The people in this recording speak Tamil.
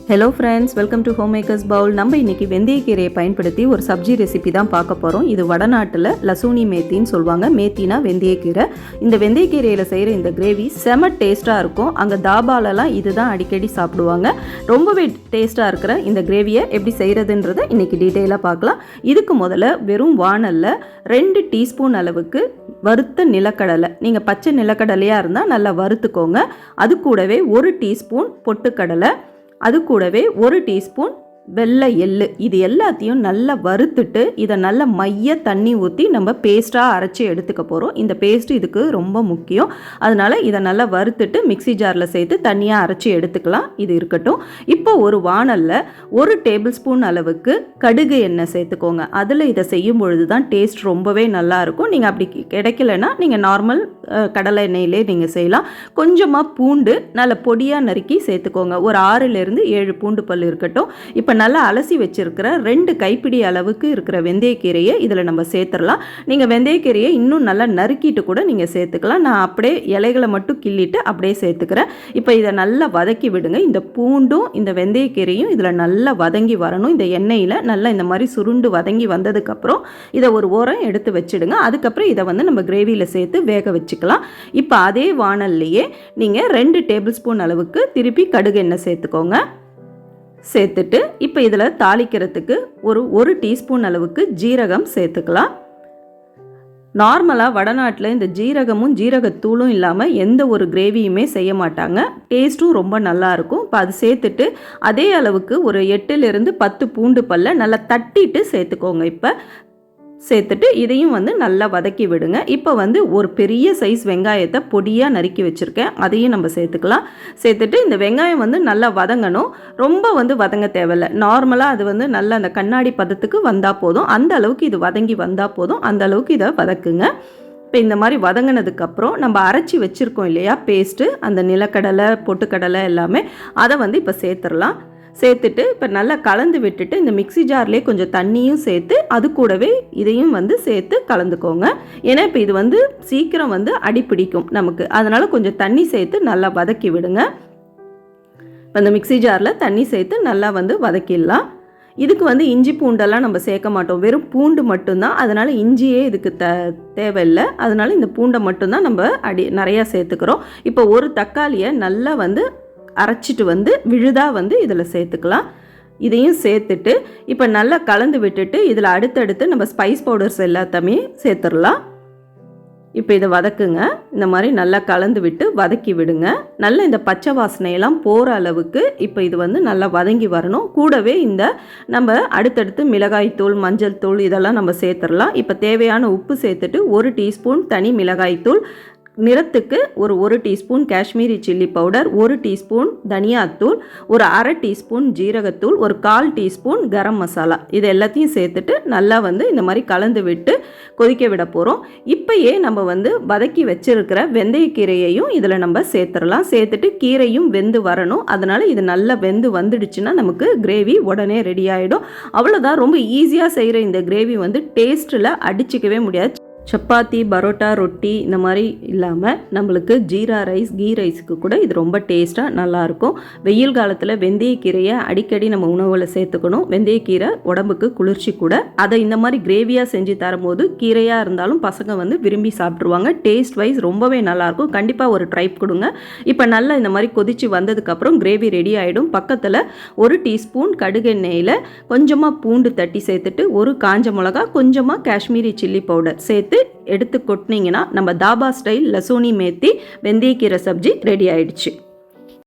Hello friends, welcome to home makers Pavul. நம்ம இன்றைக்கி வெந்தயக்கீரையை பயன்படுத்தி ஒரு சப்ஜி ரெசிபி தான் பார்க்க போகிறோம். இது வடநாட்டில் லசூனி மேத்தின்னு சொல்லுவாங்க. மேத்தினா வெந்தயக்கீரை. இந்த வெந்தயக்கீரையில் செய்கிற இந்த கிரேவி செம டேஸ்ட்டாக இருக்கும். அங்கே தாபாலெலாம் இது தான் அடிக்கடி சாப்பிடுவாங்க. ரொம்பவே டேஸ்ட்டாக இருக்கிற இந்த கிரேவியை எப்படி செய்கிறதுன்றதை இன்றைக்கி டீட்டெயிலாக பார்க்கலாம். இதுக்கு முதல்ல வெறும் வானலில் 2 டீஸ்பூன் அளவுக்கு வறுத்த நிலக்கடலை, நீங்கள் பச்சை நிலக்கடலையாக இருந்தால் நல்லா வறுத்துக்கோங்க. அது கூடவே 1 டீஸ்பூன் பொட்டுக்கடலை, அது கூடவே 1 டீஸ்பூன் வெள்ளை எள்ளு, இது எல்லாத்தையும் நல்லா வறுத்துட்டு இதை நல்லா மைய தண்ணி ஊற்றி நம்ம பேஸ்ட்டாக அரைச்சி எடுத்துக்க போகிறோம். இந்த பேஸ்ட்டு இதுக்கு ரொம்ப முக்கியம். அதனால் இதை நல்லா வறுத்துட்டு மிக்சி ஜாரில் சேர்த்து தண்ணியாக அரைச்சி எடுத்துக்கலாம். இது இருக்கட்டும். இப்போ ஒரு வானலில் 1 டேபிள் ஸ்பூன் அளவுக்கு கடுகு எண்ணெய் சேர்த்துக்கோங்க. அதில் இதை செய்யும் பொழுது தான் டேஸ்ட் ரொம்பவே நல்லாயிருக்கும். நீங்கள் அப்படி கிடைக்கலன்னா நீங்கள் நார்மல் கடலை எண்ணெயிலே நீங்கள் செய்யலாம். கொஞ்சமாக பூண்டு நல்ல பொடியாக நறுக்கி சேர்த்துக்கோங்க. ஒரு 6லேருந்து 7 பூண்டு பல் இருக்கட்டும். இப்போ நல்லா அலசி வச்சிருக்கிற 2 கைப்பிடி அளவுக்கு இருக்கிற வெந்தயக்கீரையை இதில் நம்ம சேர்த்துடலாம். நீங்கள் வெந்தயக்கீரையை இன்னும் நல்லா நறுக்கிட்டு கூட நீங்கள் சேர்த்துக்கலாம். நான் அப்படியே இலைகளை மட்டும் கிள்ளிட்டு அப்படியே சேர்த்துக்கிறேன். இப்போ இதை நல்லா வதக்கி விடுங்க. இந்த பூண்டும் இந்த வெந்தயக்கீரையும் இதில் நல்லா வதங்கி வரணும். இந்த எண்ணெயில் நல்லா இந்த மாதிரி சுருண்டு வதங்கி வந்ததுக்கப்புறம் இதை ஒரு ஓரம் எடுத்து வச்சுடுங்க. அதுக்கப்புறம் இதை நம்ம கிரேவியில் சேர்த்து வேக வச்சுக்கலாம். இப்போ அதே வானல்லையே நீங்கள் 2 டேபிள் ஸ்பூன் அளவுக்கு திருப்பி கடுகு எண்ணெய் சேர்த்துக்கோங்க. சேர்த்துட்டு இப்போ இதில் தாளிக்கிறதுக்கு ஒரு டீஸ்பூன் அளவுக்கு ஜீரகம் சேர்த்துக்கலாம். நார்மலாக வடநாட்டில் இந்த ஜீரகமும் ஜீரகத்தூளும் இல்லாமல் எந்த ஒரு கிரேவியுமே செய்ய மாட்டாங்க. டேஸ்ட்டும் ரொம்ப நல்லாயிருக்கும். இப்போ அது சேர்த்துட்டு அதே அளவுக்கு ஒரு 8லேருந்து 10 பூண்டு பல்ல நல்லா தட்டிட்டு சேர்த்துக்கோங்க. இப்போ சேர்த்துட்டு இதையும் நல்லா வதக்கி விடுங்க. இப்போ ஒரு பெரிய சைஸ் வெங்காயத்தை பொடியாக நறுக்கி வச்சுருக்கேன். அதையும் நம்ம சேர்த்துக்கலாம். சேர்த்துட்டு இந்த வெங்காயம் நல்லா வதங்கணும். ரொம்ப வதங்க தேவையில்லை. நார்மலாக அது நல்லா அந்த கண்ணாடி பதத்துக்கு வந்தால் போதும். அந்த அளவுக்கு இது வதங்கி வந்தால் போதும். அந்த அளவுக்கு இதை வதக்குங்க. இப்போ இந்த மாதிரி வதங்கினதுக்கப்புறம் நம்ம அரைச்சி வச்சுருக்கோம் இல்லையா பேஸ்ட்டு, அந்த நிலக்கடலை பொட்டுக்கடலை எல்லாமே, அதை இப்போ சேர்த்துடலாம். சேர்த்துட்டு இப்போ நல்லா கலந்து விட்டுட்டு இந்த மிக்சி ஜார்லேயே கொஞ்சம் தண்ணியும் சேர்த்து அது கூடவே இதையும் சேர்த்து கலந்துக்கோங்க. ஏன்னா இப்போ இது சீக்கிரம் அடிப்பிடிக்கும் நமக்கு. அதனால் கொஞ்சம் தண்ணி சேர்த்து நல்லா வதக்கி விடுங்க. இப்போ இந்த மிக்சி ஜாரில் தண்ணி சேர்த்து நல்லா வதக்கிடலாம். இதுக்கு இஞ்சி பூண்டெல்லாம் நம்ம சேர்க்க மாட்டோம். வெறும் பூண்டு மட்டும்தான். அதனால் இஞ்சியே இதுக்கு தேவையில்லை. அதனால் இந்த பூண்டை மட்டும்தான் நம்ம நிறையா சேர்த்துக்கிறோம். இப்போ ஒரு தக்காளியை நல்லா அரைச்சிட்டு விழுதாக இதில் சேர்த்துக்கலாம். இதையும் சேர்த்துட்டு இப்போ நல்லா கலந்து விட்டுட்டு இதில் அடுத்தடுத்து நம்ம ஸ்பைஸ் பவுடர்ஸ் எல்லாத்தையுமே சேர்த்துடலாம். இப்போ இதை வதக்குங்க. இந்த மாதிரி நல்லா கலந்து விட்டு வதக்கி விடுங்க. நல்லா இந்த பச்சை வாசனையெல்லாம் போகிற அளவுக்கு இப்போ இது நல்லா வதங்கி வரணும். கூடவே இந்த நம்ம அடுத்தடுத்து மிளகாய்த்தூள், மஞ்சள் தூள் இதெல்லாம் நம்ம சேர்த்துடலாம். இப்போ தேவையான உப்பு சேர்த்துட்டு 1 டீஸ்பூன் தனி மிளகாய்த்தூள், நிறத்துக்கு ஒரு teaspoon Kashmiri chilli powder, 1 teaspoon தனியாத்தூள், ஒரு 1/2 டீஸ்பூன் ஜீரகத்தூள், ஒரு 1/4 டீஸ்பூன் கரம் மசாலா, இது எல்லாத்தையும் சேர்த்துட்டு நல்லா இந்த மாதிரி கலந்து விட்டு கொதிக்க விட போகிறோம். இப்போயே நம்ம வதக்கி வச்சிருக்கிற வெந்தயக்கீரையையும் இதில் நம்ம சேர்த்துடலாம். சேர்த்துட்டு கீரையும் வெந்து வரணும். அதனால் இது நல்லா வெந்து வந்துடுச்சுன்னா நமக்கு கிரேவி உடனே ரெடி ஆகிடும். அவ்வளோதான். ரொம்ப ஈஸியாக செய்கிற இந்த கிரேவி டேஸ்ட்டில் அடிச்சிக்கவே முடியாது. சப்பாத்தி, பரோட்டா, ரொட்டி இந்த மாதிரி இல்லாமல் நம்மளுக்கு ஜீரா ரைஸ், கீ ரைஸுக்கு கூட இது ரொம்ப டேஸ்ட்டாக நல்லாயிருக்கும். வெயில் காலத்தில் வெந்தயக்கீரையை அடிக்கடி நம்ம உணவில் சேர்த்துக்கணும். வெந்தயக்கீரை உடம்புக்கு குளிர்ச்சி கூட. அதை இந்த மாதிரி கிரேவியாக செஞ்சு தரும்போது கீரையாக இருந்தாலும் பசங்க விரும்பி சாப்பிட்ருவாங்க. டேஸ்ட் வைஸ் ரொம்பவே நல்லாயிருக்கும். கண்டிப்பாக ஒரு ட்ரை கொடுங்க. இப்போ நல்லா இந்த மாதிரி கொதித்து வந்ததுக்கப்புறம் கிரேவி ரெடி ஆகிடும். பக்கத்தில் 1 டீஸ்பூன் கடுகெண்ணெயில் கொஞ்சமாக பூண்டு தட்டி சேர்த்துட்டு 1 காஞ்ச மிளகா, கொஞ்சமாக காஷ்மீரி சில்லி பவுடர் சேர்த்து எடுத்து கொட்டினீங்கன்னா நம்ம தாபா ஸ்டைல் லசூனி மேத்தி வெந்தயக்கீரை சப்ஜி ரெடி ஆயிடுச்சு.